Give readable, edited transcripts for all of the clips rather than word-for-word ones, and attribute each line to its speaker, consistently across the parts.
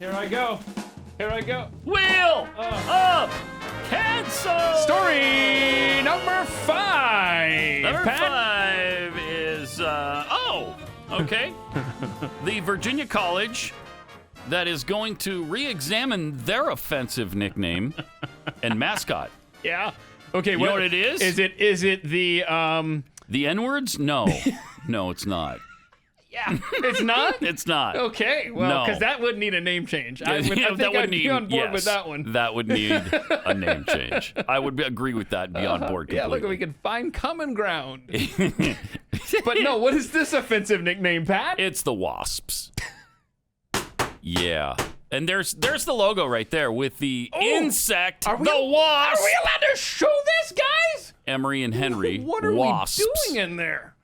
Speaker 1: Here I go.
Speaker 2: Wheel of Cancel.
Speaker 1: Story number 5.
Speaker 2: Number
Speaker 1: Pat?
Speaker 2: 5 is, okay. The Virginia College that is going to re-examine their offensive nickname and mascot.
Speaker 1: Yeah. Okay.
Speaker 2: You know what it is?
Speaker 1: Is it the
Speaker 2: The N-words? No. No, it's not.
Speaker 1: Yeah. It's not?
Speaker 2: It's not.
Speaker 1: Okay. Well, because
Speaker 2: No.
Speaker 1: that would need a name change. I think
Speaker 2: that would
Speaker 1: I'd
Speaker 2: need,
Speaker 1: be on board
Speaker 2: yes,
Speaker 1: with that one.
Speaker 2: That would need a name change. I would agree with that and be on board completely.
Speaker 1: Yeah, look, we can find common ground. But no, what is this offensive nickname, Pat?
Speaker 2: It's the Wasps. Yeah. And there's the logo right there with the insect, the wasp.
Speaker 1: Are we allowed to show this, guys?
Speaker 2: Emery and Henry,
Speaker 1: What are
Speaker 2: Wasps.
Speaker 1: we doing in there?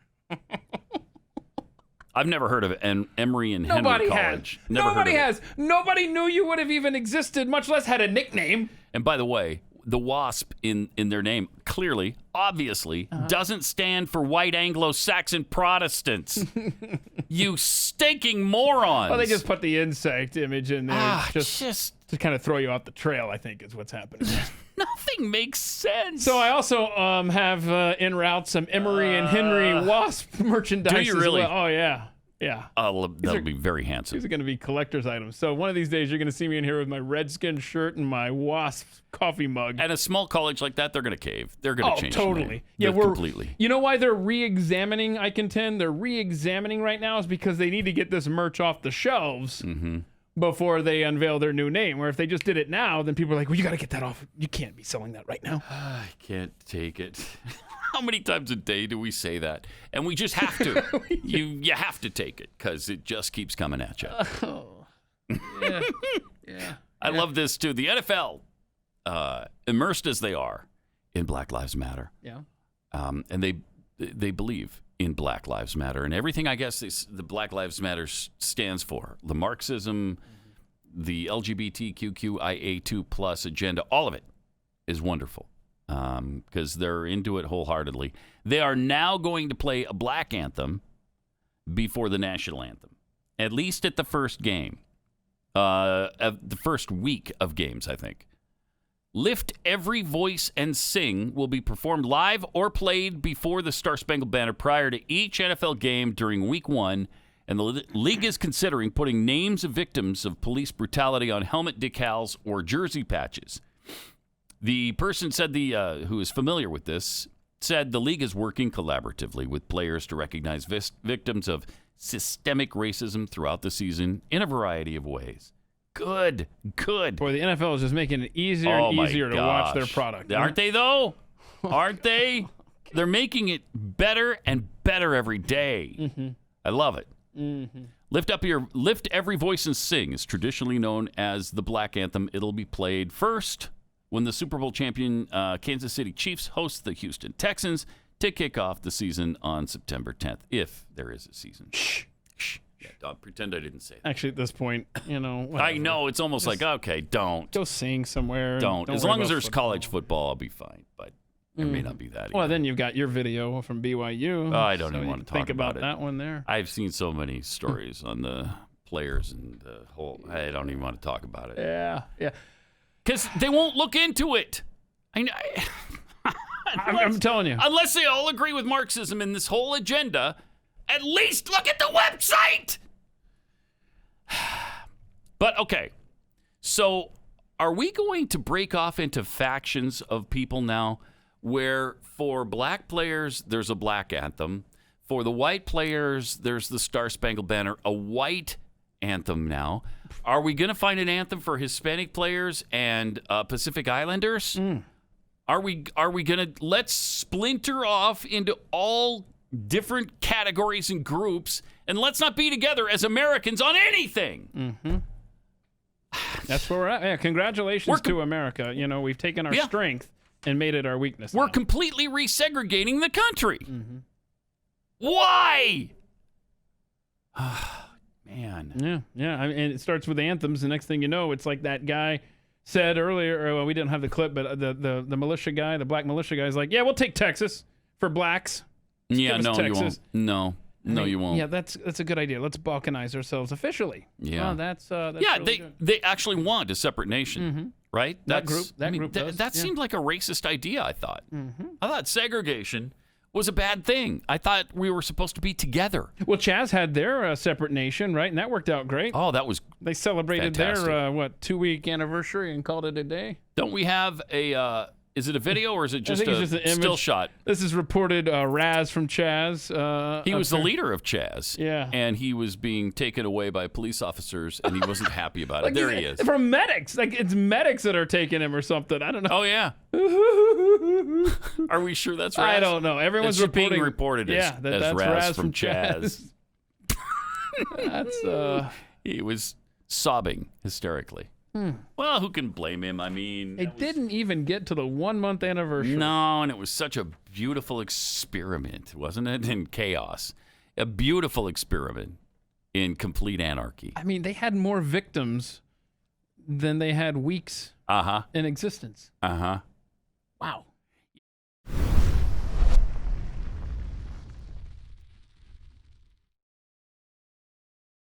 Speaker 2: I've never heard of Emery and
Speaker 1: Nobody
Speaker 2: Henry
Speaker 1: has.
Speaker 2: College. Never
Speaker 1: Nobody
Speaker 2: heard of
Speaker 1: has. Nobody knew you would have even existed, much less had a nickname.
Speaker 2: it. And by the way, the Wasp in their name clearly, obviously, doesn't stand for white Anglo-Saxon Protestants. You stinking morons.
Speaker 1: Well, they just put the insect image in there
Speaker 2: just
Speaker 1: to kind of throw you off the trail, I think, is what's happening.
Speaker 2: nothing makes sense.
Speaker 1: So I also have en route some Emery and Henry Wasp merchandise.
Speaker 2: Do you really?
Speaker 1: As well. Oh, yeah. Yeah.
Speaker 2: That'll be very handsome.
Speaker 1: These are going to be collector's items. So one of these days, you're going to see me in here with my Redskin shirt and my Wasp coffee mug.
Speaker 2: At a small college like that, they're going to cave. They're going to change the
Speaker 1: totally.
Speaker 2: name.
Speaker 1: Yeah,
Speaker 2: They're completely.
Speaker 1: You know why they're re-examining, I contend? They're re-examining right now is because they need to get this merch off the shelves before they unveil their new name. Where if they just did it now, then people are like, well, you got to get that off. You can't be selling that right now.
Speaker 2: I can't take it. How many times a day do we say that? And we just have to. You have to take it because it just keeps coming at you.
Speaker 1: Yeah.
Speaker 2: I love this too. The NFL, immersed as they are in Black Lives Matter,
Speaker 1: Yeah.
Speaker 2: and they believe in Black Lives Matter and everything. I guess the Black Lives Matter stands for the Marxism, the LGBTQIA2+ agenda. All of it is wonderful. Because they're into it wholeheartedly. They are now going to play a black anthem before the national anthem, at least at the first game, the first week of games, I think. Lift Every Voice and Sing will be performed live or played before the Star-Spangled Banner prior to each NFL game during week 1, and the league is considering putting names of victims of police brutality on helmet decals or jersey patches. The person said who is familiar with this said the league is working collaboratively with players to recognize victims of systemic racism throughout the season in a variety of ways. Good.
Speaker 1: Boy, the NFL is just making it easier and easier to watch their product.
Speaker 2: Aren't they, though? Aren't they? They're making it better and better every day. Mm-hmm. I love it. Mm-hmm. Lift Every Voice and Sing is traditionally known as the Black Anthem. It'll be played first when the Super Bowl champion Kansas City Chiefs host the Houston Texans to kick off the season on September 10th, if there is a season. Shh. Yeah, don't pretend I didn't say that.
Speaker 1: Actually, at this point, whatever.
Speaker 2: I know, it's almost like, okay, don't.
Speaker 1: Go sing somewhere.
Speaker 2: Don't. As long as there's college football, I'll be fine, but there may not be that either.
Speaker 1: Well, then you've got your video from BYU.
Speaker 2: Oh, I don't even want to talk
Speaker 1: think about
Speaker 2: it.
Speaker 1: that one there.
Speaker 2: I've seen so many stories on the players and the whole, I don't even want to talk about it.
Speaker 1: Yeah.
Speaker 2: Because they won't look into it. I'm
Speaker 1: telling you.
Speaker 2: Unless they all agree with Marxism in this whole agenda, at least look at the website. But, okay. So, are we going to break off into factions of people now where for black players, there's a black anthem. For the white players, there's the Star-Spangled Banner, a white anthem now. Are we going to find an anthem for Hispanic players and Pacific Islanders? Are we going to let's splinter off into all different categories and groups, and let's not be together as Americans on anything?
Speaker 1: That's where we're at. Yeah, congratulations to America. We've taken our strength and made it our weakness.
Speaker 2: We're completely resegregating the country. Why? Man.
Speaker 1: Yeah. And it starts with anthems. The next thing you know, it's like that guy said earlier. Well, we didn't have the clip, but the militia guy, the black militia guy, is like, "Yeah, we'll take Texas for blacks."
Speaker 2: Yeah,
Speaker 1: Give us
Speaker 2: no,
Speaker 1: Texas.
Speaker 2: you won't. No. No, you won't.
Speaker 1: Yeah, that's a good idea. Let's balkanize ourselves officially.
Speaker 2: Yeah.
Speaker 1: Oh, that's
Speaker 2: Yeah,
Speaker 1: really good.
Speaker 2: they actually want a separate nation, right?
Speaker 1: That group does,
Speaker 2: that
Speaker 1: yeah.
Speaker 2: seemed like a racist idea, I thought. I thought segregation was a bad thing. I thought we were supposed to be together.
Speaker 1: Well, Chaz had their separate nation, right? And that worked out great.
Speaker 2: Oh, that was
Speaker 1: They celebrated
Speaker 2: fantastic.
Speaker 1: their 2-week anniversary and called it a day.
Speaker 2: Don't we have a is it a video or is it just
Speaker 1: think
Speaker 2: a
Speaker 1: it's just an
Speaker 2: still
Speaker 1: image.
Speaker 2: shot?
Speaker 1: This is reported Raz from Chaz.
Speaker 2: He was
Speaker 1: up
Speaker 2: the
Speaker 1: there.
Speaker 2: leader of Chaz.
Speaker 1: Yeah.
Speaker 2: And he was being taken away by police officers, and he wasn't happy about it. There he is.
Speaker 1: From medics. Like, it's medics that are taking him or something. I don't know.
Speaker 2: Oh, yeah. Are we sure that's Raz?
Speaker 1: I don't know. Everyone's
Speaker 2: It's being
Speaker 1: reporting.
Speaker 2: reported as,
Speaker 1: that's
Speaker 2: as Raz from Chaz.
Speaker 1: That's
Speaker 2: He was sobbing hysterically. Well, who can blame him? I mean,
Speaker 1: It didn't even get to the 1-month anniversary.
Speaker 2: no, and it was such a beautiful experiment, wasn't it? In chaos. A beautiful experiment in complete anarchy.
Speaker 1: I mean, they had more victims than they had weeks
Speaker 2: Uh-huh.
Speaker 1: in existence.
Speaker 2: Uh-huh.
Speaker 1: Wow.